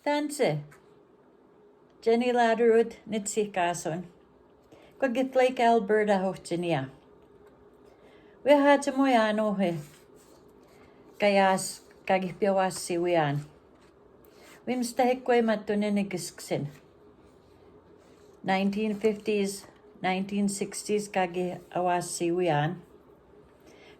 Tanse, Jenny Laderoute nitsikason. Kwagit Lake Alberta hohtinia. We had to moyano he. Kayas kagipiawas si wian. Wimstahikwe matuniniksksin. 1950s, 1960s kagi awas si wian.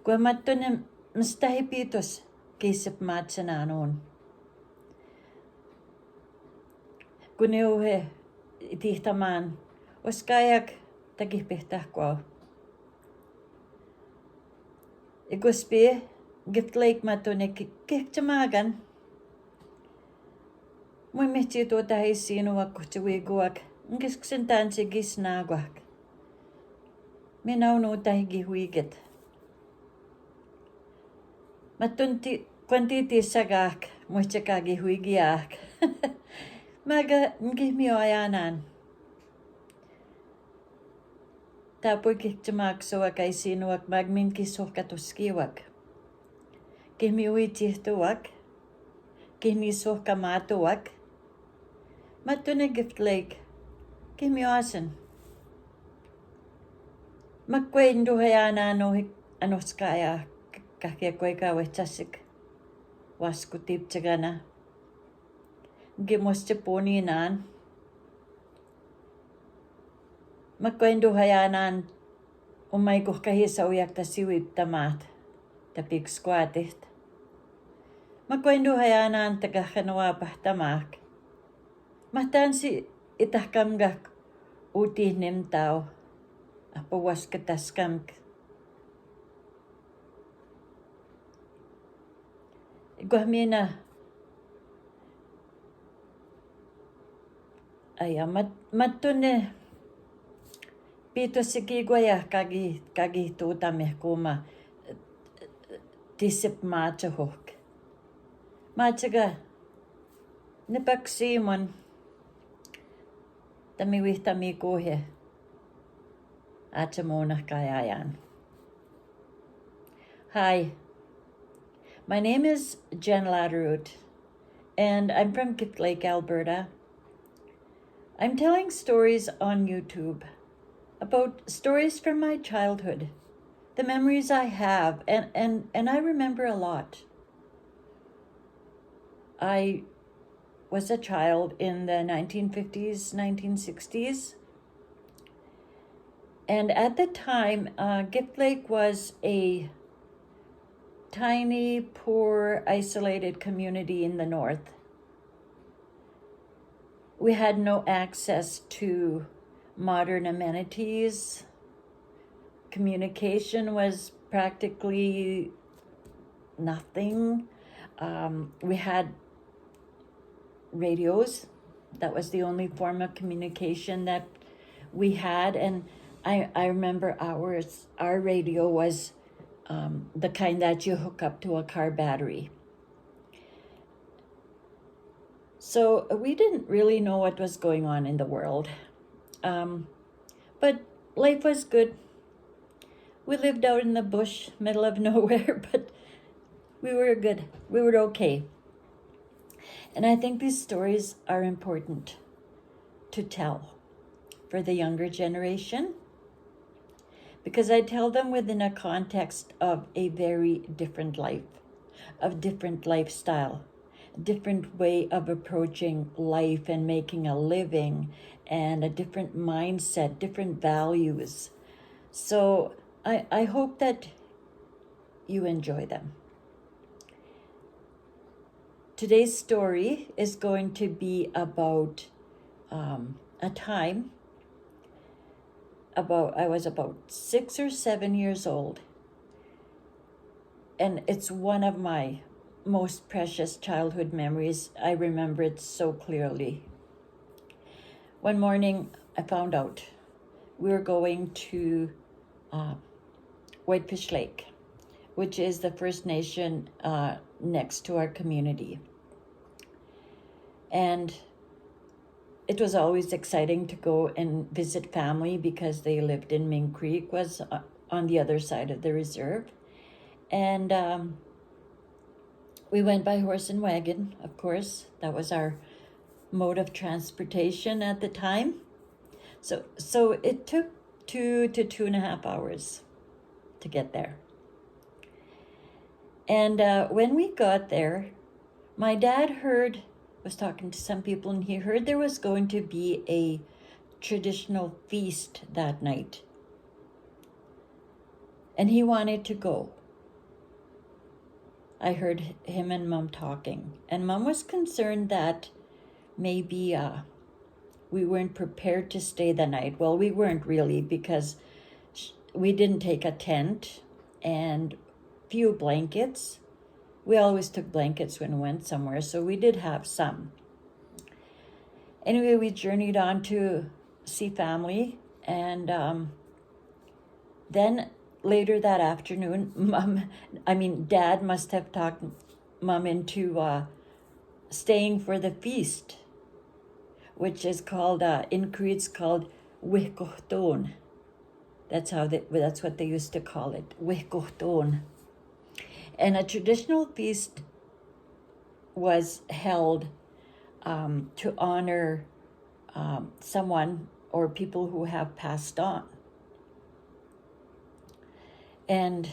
Kwe matunim mstahipitos kisip matsananoon. Kuneuhe itihtamaan oskayak tagihpihtahkwa. Iguspi gift lake matunik kihtamagan. Mui mihti tuota hei sinuak kuhtiwiguak ngisksin tansi gisnaguak. Minaunu tahi huigit. Matunti kwantiti sagak muistakagi huigiak. Maga ngihmio ayanan. Tapoy kihtimaksuak ay sinuak magmin kisuhkatuskiwak. Kihmiui tihtuak. Kihmisuhkamatuak. Matune gift lake. Kihmioasan. Makwaindu hayanan no anoskaya kahkiakweka wechasik. Waskutip tsagana. Gimuste poninan. Makwaindu hayanan umaikuh kahisa uyak tasiwip tamat. Tapik squatist. Makwaindu hayanan tagahanawapah tamak. Mahtansi itahkamgak utih nimtaw. Apawas kataskamk. Iguahmina. Aya matune pito sikiguaya kagi tutameh kuma tisip maachahok. Maachaga nipaksimon tamiwih tamikuhe achamonah kayayan. Hi, my name is Jen Laderoute and I'm from Gift Lake, Alberta. I'm telling stories on YouTube about stories from my childhood, the memories I have, and I remember a lot. I was a child in the 1950s, 1960s, and at the time, Gift Lake was a tiny, poor, isolated community in the north. We had no access to modern amenities. Communication was practically nothing. We had radios. That was the only form of communication that we had. And I remember our radio was the kind that you hook up to a car battery. So we didn't really know what was going on in the world. But life was good. We lived out in the bush, middle of nowhere, but we were good. We were okay. And I think these stories are important to tell for the younger generation because I tell them within a context of a very different life, of different lifestyle, different way of approaching life and making a living, and a different mindset, different values. So I hope that you enjoy them. Today's story is going to be about a time I was about 6 or 7 years old, and it's one of my most precious childhood memories. I remember it so clearly. One morning, I found out we were going to Whitefish Lake, which is the First Nation next to our community. And it was always exciting to go and visit family because they lived in Ming Creek, was on the other side of the reserve. And we went by horse and wagon, of course. That was our mode of transportation at the time. So it took 2 to 2.5 hours to get there. And when we got there, my dad was talking to some people, and he heard there was going to be a traditional feast that night. And he wanted to go. I heard him and Mom talking. And Mom was concerned that maybe we weren't prepared to stay the night. Well, we weren't really, because we didn't take a tent and few blankets. We always took blankets when we went somewhere, so we did have some. Anyway, we journeyed on to see family, and then later that afternoon, Dad must have talked Mom into staying for the feast, which is called, in Cree, it's called Wihkohton. That's what they used to call it, Wihkohton. And a traditional feast was held to honor someone or people who have passed on. And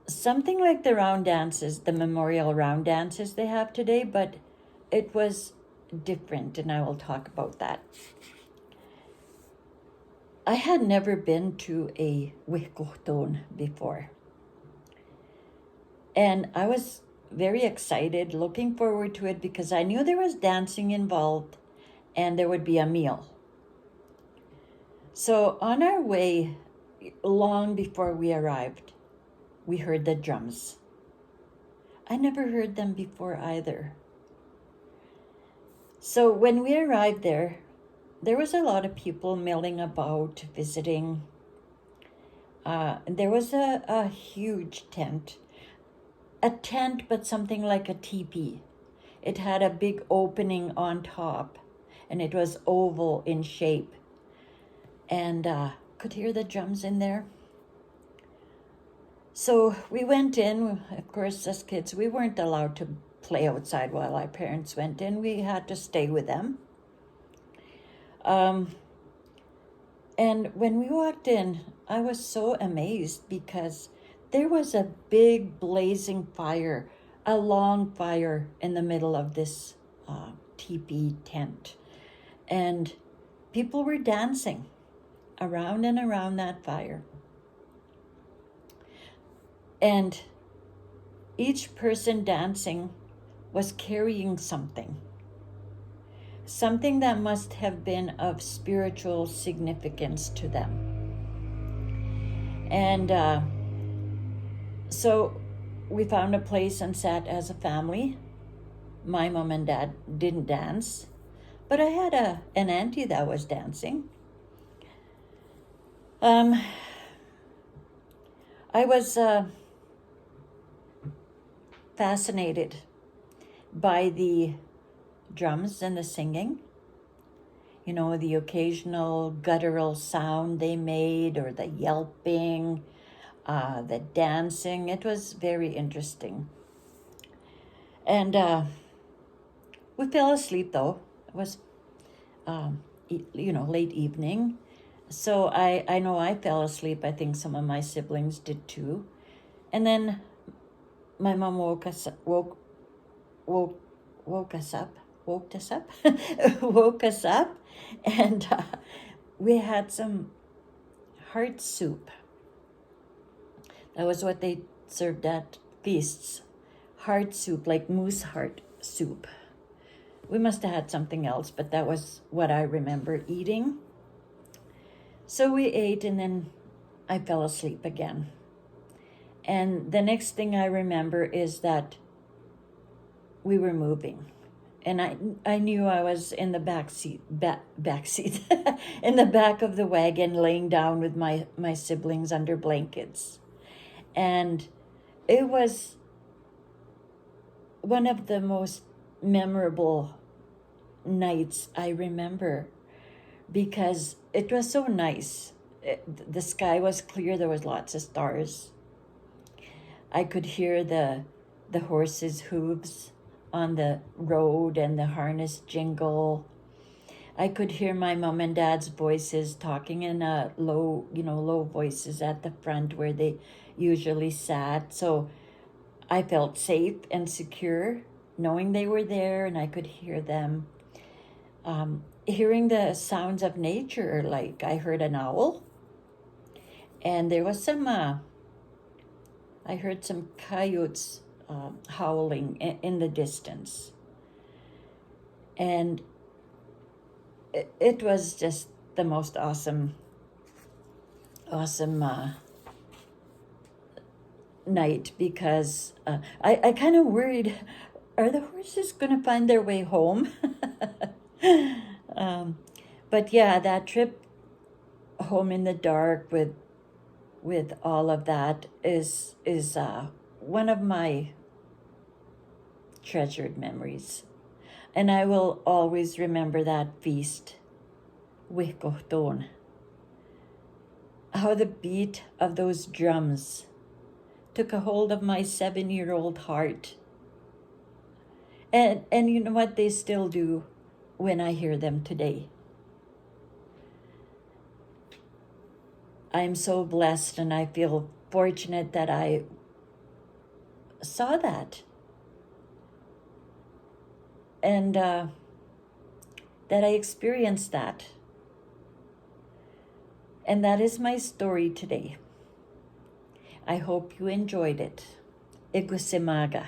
something like the round dances, the memorial round dances they have today, but it was different, and I will talk about that. I had never been to a Wihkohton before. And I was very excited, looking forward to it, because I knew there was dancing involved and there would be a meal. So on our way, long before we arrived, we heard the drums. I never heard them before either. So when we arrived there was a lot of people milling about, visiting. There was a huge tent. A tent, but something like a teepee. It had a big opening on top, and it was oval in shape. And could hear the drums in there. So we went in. Of course, as kids, we weren't allowed to play outside while our parents went in. We had to stay with them. And when we walked in, I was so amazed, because there was a big blazing fire, a long fire in the middle of this teepee tent. And people were dancing around and around that fire. And each person dancing was carrying something that must have been of spiritual significance to them. And so we found a place and sat as a family. My mom and dad didn't dance, but I had an auntie that was dancing. I was fascinated by the drums and the singing. You know, the occasional guttural sound they made, or the yelping, the dancing. It was very interesting. And we fell asleep, though. It was, late evening. So I know I fell asleep. I think some of my siblings did too. And then my mom woke us up, and we had some heart soup. That was what they served at feasts. Heart soup, like moose heart soup. We must have had something else, but that was what I remember eating. So we ate, and then I fell asleep again. And the next thing I remember is that we were moving. And I knew I was in the back seat, in the back of the wagon, laying down with my siblings under blankets. And it was one of the most memorable nights I remember, because it was so nice. The sky was clear. There was lots of stars. I could hear the horses' hooves on the road and the harness jingle. I could hear my mom and dad's voices talking in a low voices at the front where they usually sat. So I felt safe and secure knowing they were there and I could hear them. Hearing the sounds of nature, like I heard an owl and there was I heard some coyotes howling in the distance. And it was just the most awesome night, because I kind of worried, are the horses going to find their way home? But yeah, that trip home in the dark with all of that is one of my treasured memories. And I will always remember that feast, Wikohton. How the beat of those drums took a hold of my 7-year-old heart. And you know what they still do when I hear them today. I'm so blessed and I feel fortunate that I saw that. And that I experienced that. And that is my story today. I hope you enjoyed it. Igusimaga.